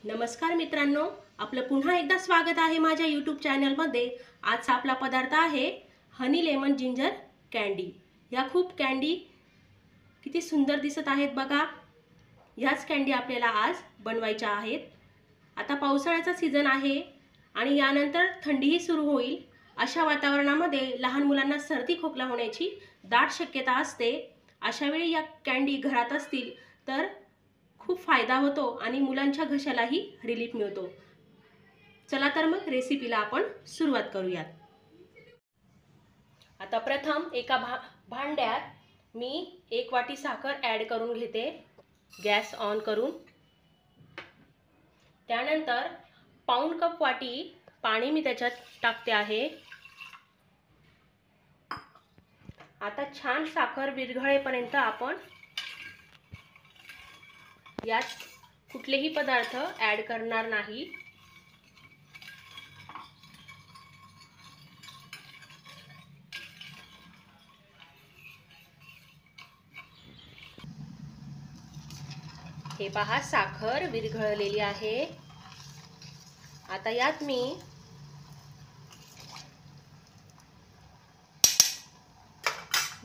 नमस्कार मित्रांनो, आपलं पुन्हा एकदा स्वागत आहे माझ्या यूट्यूब चॅनलमध्ये। आजचा आपला पदार्थ आहे हनी लेमन जिंजर कँडी। या खूप कँडी किती सुंदर दिसत आहेत बघा। ह्याच कँडी आपल्याला आज बनवायच्या आहेत। आता पावसाळ्याचा सीजन आहे आणि यानंतर थंडीही सुरू होईल। अशा वातावरणामध्ये लहान मुलांना सर्दी खोकला होण्याची दाट शक्यता असते। अशा वेळी या कँडी घरात असतील तर खूप फायदा होतो आणि मुलांच्या घशालाही रिलीफ मिळतो। चला तर मग रेसिपीला आपण सुरुवात करूयात। आता प्रथम एका भांड्यात मी 1 वाटी साखर ॲड करून घेते, गॅस ऑन करून। त्यानंतर पाऊण कप वाटी पाणी मी त्याच्यात टाकते आहे। आता छान साखर विरघळेपर्यंत आपण यात कुठलेही पदार्थ ॲड करणार नाही। हे पहा, साखर विरघळलेली आहे। आता यात मी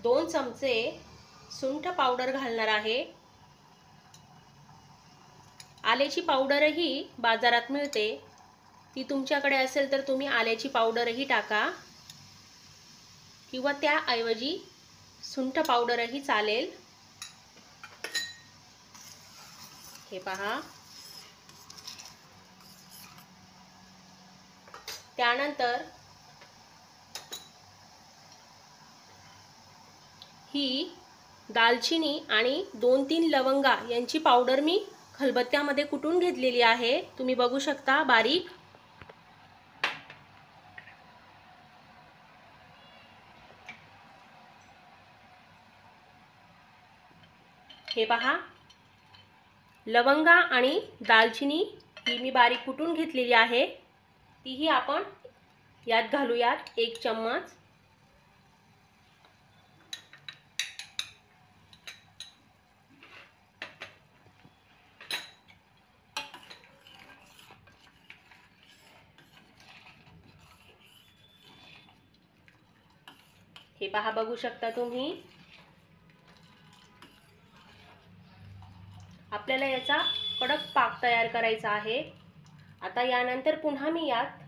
दोन चमचे सुंठ पावडर घालणार आहे। आल्याची पावडरही बाजारात मिळते, ती तुमच्याकडे असेल तर तुम्ही आल्याची पावडरही टाका किंवा त्याऐवजी सुंठ पावडरही चालेल। हे पहा, त्यानंतर ही दालचिनी आणि 2-3 लवंगा यांची पावडर मी खलबत्त्यामध्ये कुटून घेतलेली आहे। तुम्ही बघू शकता बारीक। हे पहा, लवंगा आणि दालचिनी ही मी बारीक कुटून घेतलेली आहे, तीही आपण यात घालूयात 1 चम्मच। हे पहा, बघू शकता तुम्ही। आपल्याला याचा कडक पाक तयार करायचा आहे। आता यानंतर पुन्हा मी यात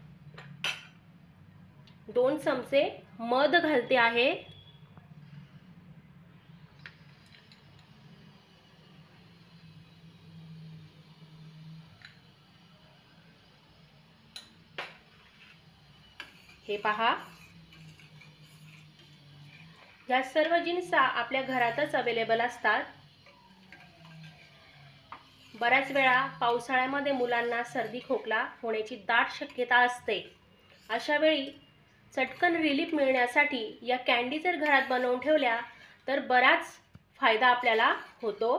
2 चमचे मध घालते आहे। हे पहा, या सर्व जिन्स आपल्या घरातच अवेलेबल असतात। बऱ्याच वेळा पावसाळ्यामध्ये मुलांना सर्दी खोकला होण्याची दाट शक्यता असते। अशा वेळी चटकन रिलीफ मिळण्यासाठी या कँडी जर घरात बनवून ठेवल्या तर बराच फायदा आपल्याला होतो।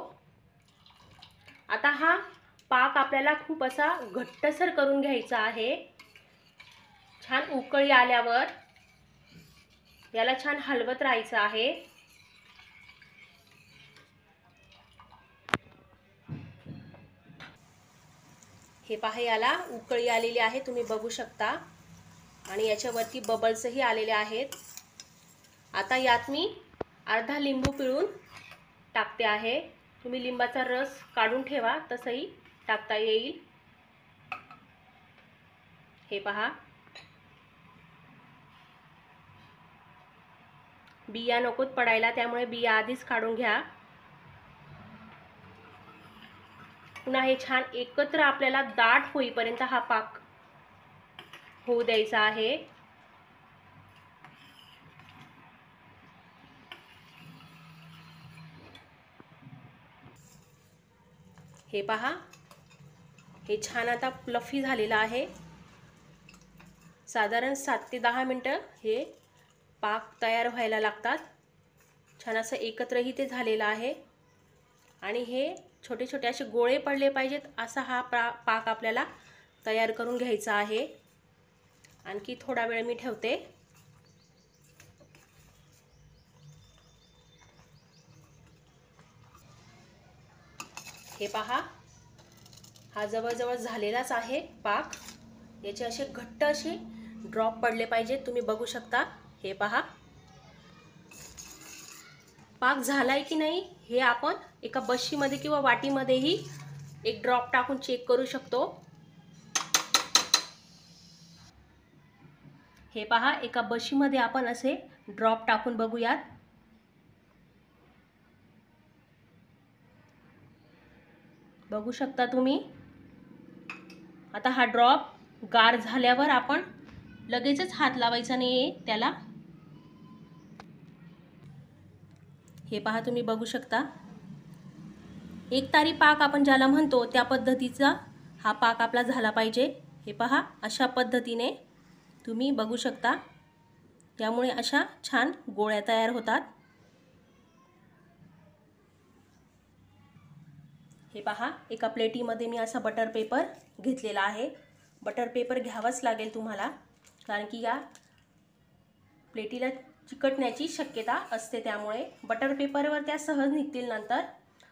आता हा पाक आपल्याला खूप असा घट्टसर करून घ्यायचा आहे। छान उकळी आल्यावर याला छान हलवत राहायचं आहे। हे पहा, याला उकळी आलेली आहे, तुम्ही बघू शकता, आणि याच्यावरती बबल्सही आलेले आहेत। आता यात मी अर्धा लिंबू पिळून टाकते आहे। तुम्ही लिंबाचा रस काढून ठेवा, तसंही टाकता येईल। हे पहा, बिया नकोत पडायला, त्यामुळे बिया आधीच काढून घ्या। पुन्हा हे छान एकत्र आपल्याला दाट होईपर्यंत हा पाक होऊ द्यायचा आहे। हे पहा, हे छान आता फ्लफी झालेलं आहे। साधारण 7 ते 10 मिनिटं हे पाक तयार व्हायला लागतात। छान असं एकत्रही ते झालेलं आहे आणि हे छोटे छोटे असे गोळे पडले पाहिजेत असा हा पाक आपल्याला तयार करून घ्यायचा आहे। आणखी थोडा वेळ मी ठेवते। हे पहा, हा जवळजवळ झालेलाच आहे पाक। याचे असे घट्ट असे ड्रॉप पडले पाहिजेत, तुम्ही बघू शकता। हे पहा पाक झालाय की नाही हे आपण एका बशीमध्ये किंवा वाटीमध्येही एक ड्रॉप टाकून चेक करू शकतो। हे पहा एका बशीमध्ये आपण असे ड्रॉप टाकून बघूयात। बघू शकता तुम्ही। आता हा ड्रॉप गार झाल्यावर आपण लगेचच हात लावायचा नाहीये त्याला। हे पहा तुम्ही बघू शकता। एक तारी पाक आपण ज्याला म्हणतो त्या पद्धतीचा हा पाक आपला झाला पाहिजे। हे पहा अशा पद्धतीने तुम्ही बघू शकता। त्यामुळे अशा छान गोळ्या तयार होतात। हे पहा एका प्लेटीमध्ये मी असा बटर पेपर घेतलेला आहे। बटर पेपर घ्यावाच लागेल तुम्हाला, कारण की या प्लेटीला चिकटण्याची शक्यता असते, त्यामुळे बटर पेपरवर त्या सहज निघतील नंतर।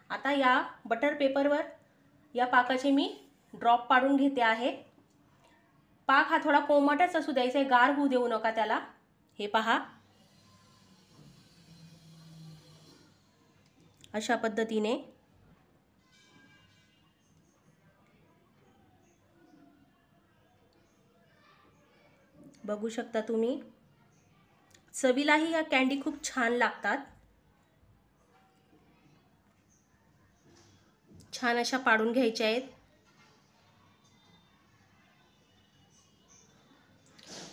आता या बटर पेपरवर या पाकाचे मी ड्रॉप पाडून घेते आहे। पाक हा थोडा कोमटच असू द्यायचा आहे, गार होऊ देऊ नका त्याला। हे पहा अशा पद्धतीने बघू शकता तुम्ही। चवीलाही या कँडी खूप छान लागतात। छान अशा पाडून घ्यायच्या आहेत।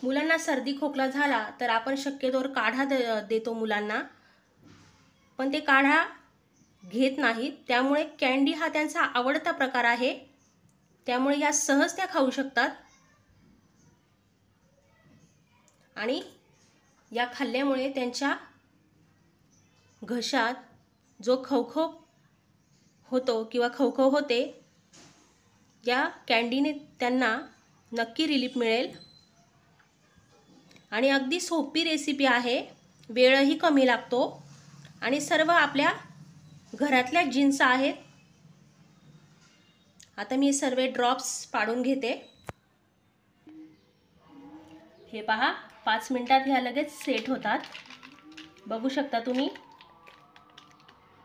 मुलांना सर्दी खोकला झाला तर आपण शक्यतोवर काढा देतो मुलांना, पण ते काढा घेत नाहीत। त्यामुळे कँडी हा त्यांचा आवडता प्रकार आहे, त्यामुळे या सहज त्या खाऊ शकतात। आणि या खाल्ल्यामुळे त्यांच्या घशात जो खवखव होतो किंवा खवखव होते, या कँडीने त्यांना नक्की रिलीफ मिळेल। आणि अगदी सोपी रेसिपी आहे, वेळही कमी लागतो आणि सर्व आपल्या घरातल्या जिन्स आहेत। आता मी सर्व ड्रॉप्स पाडून घेते। हे पहा 5 मिनिटात ह्या लगेच सेट होतात। बघू शकता तुम्ही।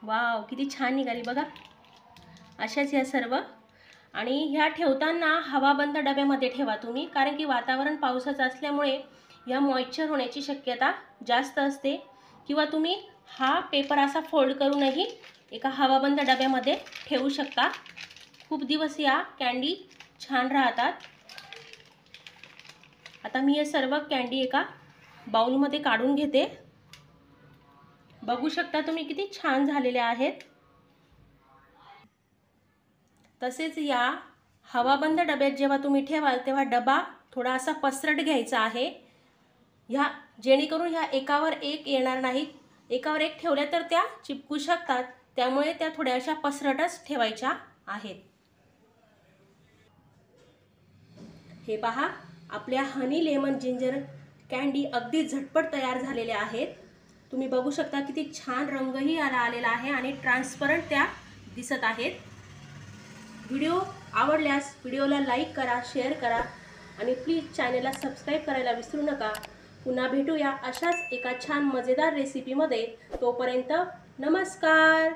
वाव किती छान निघाली बघा। अशाच या सर्व। आणि ह्या ठेवताना हवाबंद डब्यामध्ये ठेवा तुम्ही, कारण की वातावरण पावसाचं असल्यामुळे या मॉइश्चर होण्याची शक्यता जास्त असते। किंवा तुम्ही हा पेपर असा फोल्ड करूनही एका हवाबंद डब्यामध्ये ठेवू शकता। खूप दिवस या कँडी छान राहतात। आता मी हे सर्व कँडी एका बाउलमध्ये काढून घेते। बघू शकता तुम्ही किती छान झालेले आहेत। तसेच या हवाबंद डब्यात जेव्हा तुम्ही ठेवाल तेव्हा डबा थोडा असा पसरट घ्यायचा आहे, ह्या जेणेकरून ह्या एकावर एक येणार नाहीत। एकावर एक ठेवल्या तर त्या चिपकू शकतात, त्यामुळे त्या थोड्याशा पसरटच ठेवायच्या आहेत। हे पहा आपल्या हनी लेमन जिंजर कँडी अगदी झटपट तयार झालेल्या आहेत। तुम्ही बघू शकता किती छान रंगही याला आलेला आहे आणि ट्रान्सपरंट त्या दिसत आहेत। व्हिडिओ आवडल्यास व्हिडिओला लाईक करा, शेअर करा आणि प्लीज चॅनलला सबस्क्राईब करायला विसरू नका। पुन्हा भेटूया अशाच एका छान मजेदार रेसिपीमध्ये। तोपर्यंत नमस्कार।